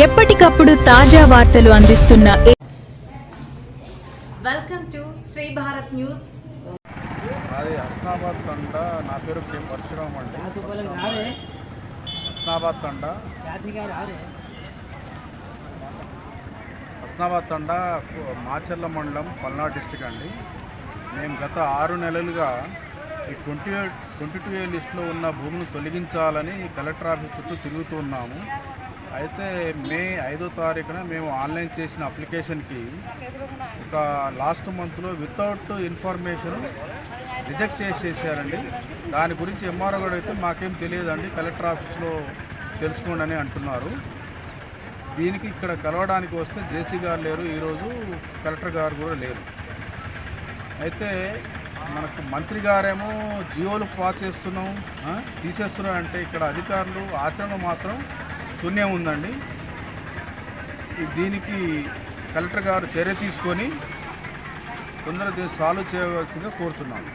ఎప్పటికప్పుడు తాజా వార్తలు అందిస్తున్న welcome to Shri Bharat news. అది హస్నాబాద్ తండ. నా పేరు కే పరశురామ్ అండి. హస్నాబాద్ తండ మాచర్ల మండలం పల్నాడు డిస్టిక్ అండి. మేము గత 6 నెలలుగా ఈ 22A లిస్టులో ఉన్న భూమిని తొలగించాలని కలెక్టర్ ఆఫీస్ చుట్టూ తిరుగుతూ ఉన్నాము. అయితే మే 5వ తారీఖున మేము ఆన్లైన్ చేసిన అప్లికేషన్కి ఒక లాస్ట్ మంత్లో వితౌట్ ఇన్ఫర్మేషన్ రిజెక్ట్ చేసేసారండి. దాని గురించి ఎంఆర్ఓ కూడా అయితే మాకేం తెలియదండి, కలెక్టర్ ఆఫీస్లో తెలుసుకోండి అని అంటున్నారు. దీనికి ఇక్కడ కలవడానికి వస్తే జేసీ గారు లేరు, ఈరోజు కలెక్టర్ గారు కూడా లేరు. అయితే మనకు మంత్రి గారేమో జియోలు పాస్ చేస్తున్నాం తీసేస్తున్నాం అంటే ఇక్కడ అధికారులు ఆచరణ మాత్రం శూన్యం ఉందండి. దీనికి కలెక్టర్ గారు చర్య తీసుకొని తొందరగా దీన్ని సాల్వ్ చేయవలసిందిగా కోరుతున్నాను.